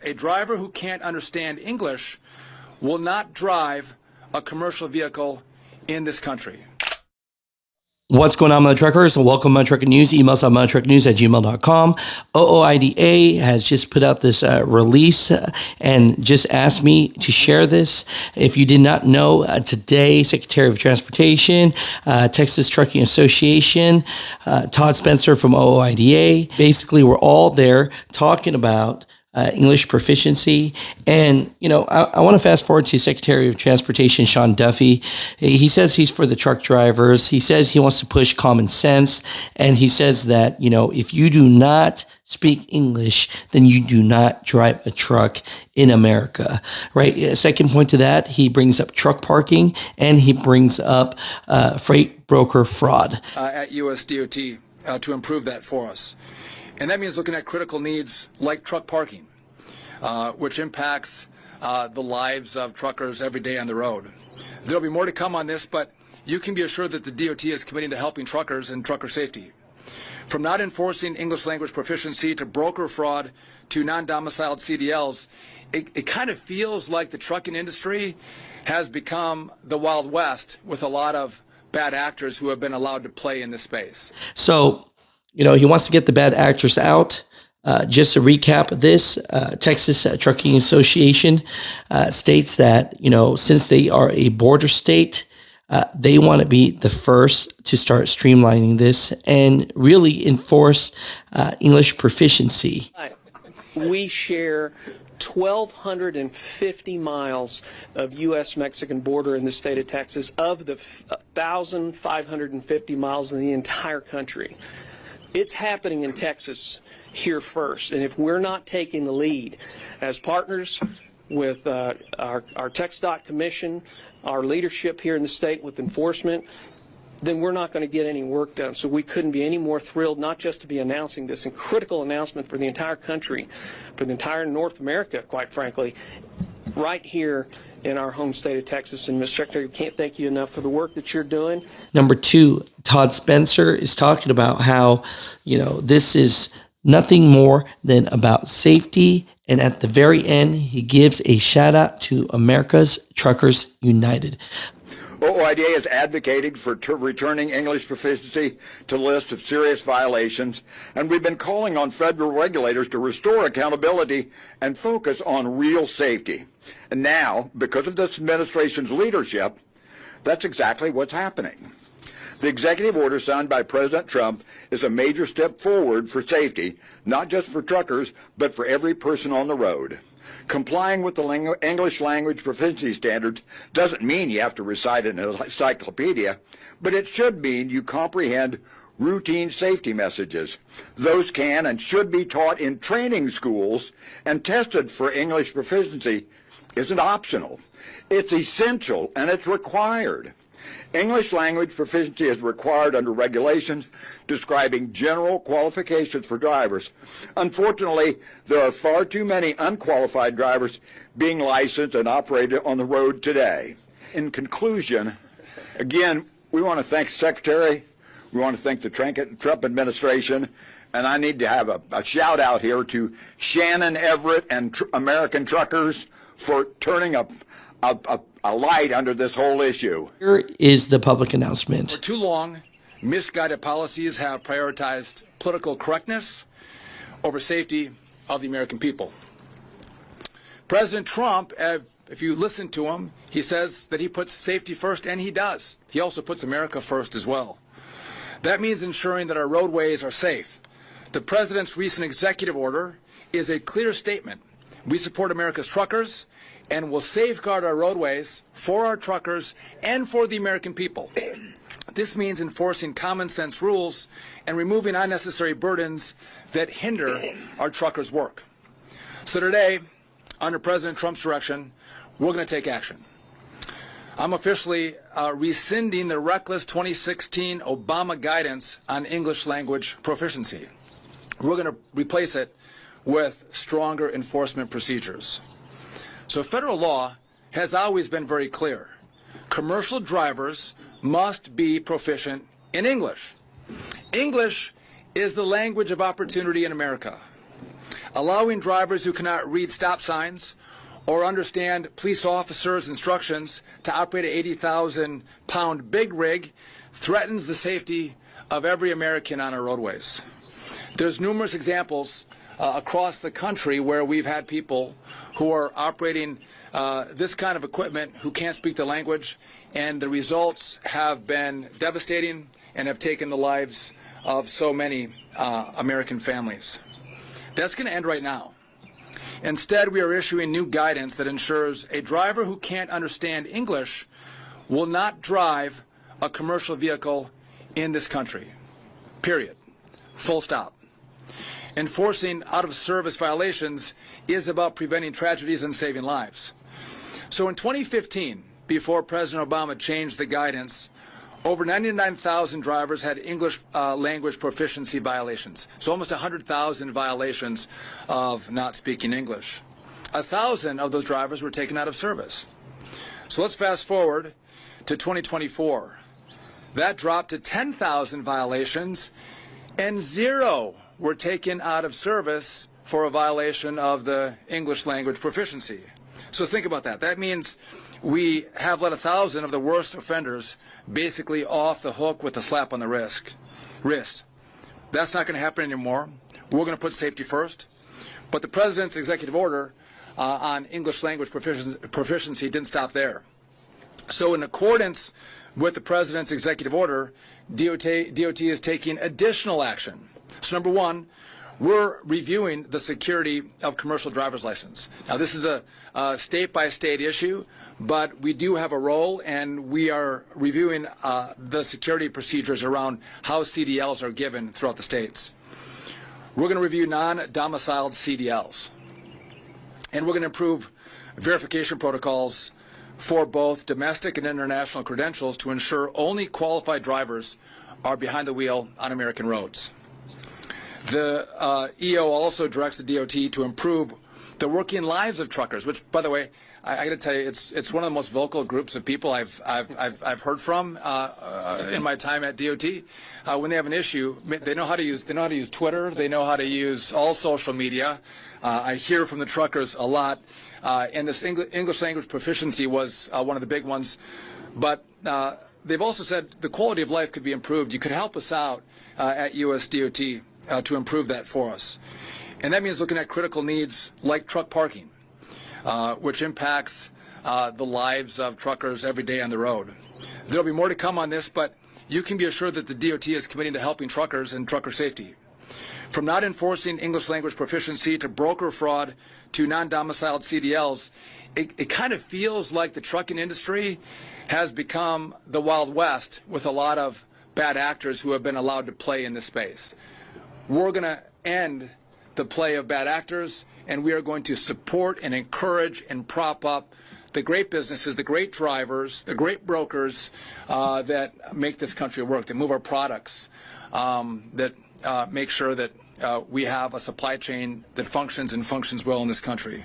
a driver who can't understand English will not drive a commercial vehicle in this country. What's going on, Mutha Truckers? Welcome to Trucker News. Emails on muthatruckernews@gmail.com. OIDA has just put out this release and just asked me to share this. If you did not know, today, Secretary of Transportation, Texas Trucking Association, Todd Spencer from OIDA, basically we're all there talking about English proficiency. And, you know, I want to fast forward to Secretary of Transportation, Sean Duffy. He says he's for the truck drivers. He says he wants to push common sense. And he says that, you know, if you do not speak English, then you do not drive a truck in America, right? Second point to that, he brings up truck parking and he brings up freight broker fraud. At USDOT to improve that for us. And that means looking at critical needs like truck parking, which impacts the lives of truckers every day on the road. There'll be more to come on this, but you can be assured that the DOT is committed to helping truckers and trucker safety. From not enforcing English language proficiency to broker fraud to non-domiciled CDLs, it kind of feels like the trucking industry has become the Wild West with a lot of bad actors who have been allowed to play in this space. So, you know, he wants to get the bad actors out. Just to recap this, Texas Trucking Association states that, you know, since they are a border state, they want to be the first to start streamlining this and really enforce English proficiency. We share 1,250 miles of U.S.-Mexican border in the state of Texas of the 1,550 miles in the entire country. It's happening in Texas here first, and if we're not taking the lead as partners with our TxDOT Commission, our leadership here in the state with enforcement, then we're not going to get any work done. So we couldn't be any more thrilled not just to be announcing this and critical announcement for the entire country, for the entire North America, quite frankly, right here in our home state of Texas. And Mr. Secretary, can't thank you enough for the work that you're doing. Number two, Todd Spencer is talking about how, you know, this is nothing more than about safety. And at the very end, he gives a shout out to America's Truckers United. OIDA is advocating for returning English proficiency to the list of serious violations, and we've been calling on federal regulators to restore accountability and focus on real safety. And now, because of this administration's leadership, that's exactly what's happening. The executive order signed by President Trump is a major step forward for safety, not just for truckers, but for every person on the road. Complying with the English language proficiency standards doesn't mean you have to recite an encyclopedia, but it should mean you comprehend routine safety messages. Those can and should be taught in training schools, and tested for English proficiency isn't optional. It's essential and it's required. English language proficiency is required under regulations describing general qualifications for drivers. Unfortunately, there are far too many unqualified drivers being licensed and operated on the road today. In conclusion, again, we want to thank the Secretary, we want to thank the Trump administration, and I need to have a shout out here to Shannon Everett and American truckers for turning a light under this whole issue. Here is the public announcement. For too long, misguided policies have prioritized political correctness over safety of the American people. President Trump, if you listen to him, he says that he puts safety first, and he does. He also puts America first as well. That means ensuring that our roadways are safe. The president's recent executive order is a clear statement. We support America's truckers and will safeguard our roadways for our truckers and for the American people. This means enforcing common sense rules and removing unnecessary burdens that hinder our truckers' work. So today, under President Trump's direction, we're going to take action. I'm officially rescinding the reckless 2016 Obama guidance on English language proficiency. We're going to replace it with stronger enforcement procedures. So federal law has always been very clear. Commercial drivers must be proficient in English. English is the language of opportunity in America. allowing drivers who cannot read stop signs or understand police officers' instructions to operate an 80,000-pound big rig threatens the safety of every American on our roadways. There's numerous examples across the country where we've had people who are operating this kind of equipment who can't speak the language, and the results have been devastating and have taken the lives of so many American families. That's going to end right now. Instead, we are issuing new guidance that ensures a driver who can't understand English will not drive a commercial vehicle in this country. Period. Full stop. Enforcing out-of-service violations is about preventing tragedies and saving lives. So in 2015, before President Obama changed the guidance, over 99,000 drivers had English language proficiency violations. So almost 100,000 violations of not speaking English. 1,000 of those drivers were taken out of service. So let's fast forward to 2024. That dropped to 10,000 violations, and 0 were taken out of service for a violation of the English language proficiency. So think about that. That means we have let 1,000 of the worst offenders basically off the hook with a slap on the wrist. That's not going to happen anymore. We're going to put safety first. But the President's executive order on English language proficiency didn't stop there. So in accordance with the President's executive order, DOT is taking additional action. So number one, we're reviewing the security of commercial driver's license. Now this is a state-by-state issue, but we do have a role, and we are reviewing the security procedures around how CDLs are given throughout the states. We're going to review non-domiciled CDLs, and we're going to improve verification protocols for both domestic and international credentials to ensure only qualified drivers are behind the wheel on American roads. The EO also directs the DOT to improve the working lives of truckers, which, by the way, I got to tell you, it's one of the most vocal groups of people I've heard from in my time at DOT. When they have an issue, they know how to use Twitter, they know how to use all social media. I hear from the truckers a lot, and this English language proficiency was one of the big ones. But they've also said the quality of life could be improved. You could help us out at USDOT to improve that for us. And that means looking at critical needs like truck parking, which impacts the lives of truckers every day on the road. There'll be more to come on this, but you can be assured that the DOT is committed to helping truckers and trucker safety. From not enforcing English language proficiency to broker fraud to non-domiciled CDLs, it kind of feels like the trucking industry has become the Wild West with a lot of bad actors who have been allowed to play in this space. We're going to end the play of bad actors, and we are going to support and encourage and prop up the great businesses, the great drivers, the great brokers that make this country work, that move our products, that make sure that we have a supply chain that functions and functions well in this country.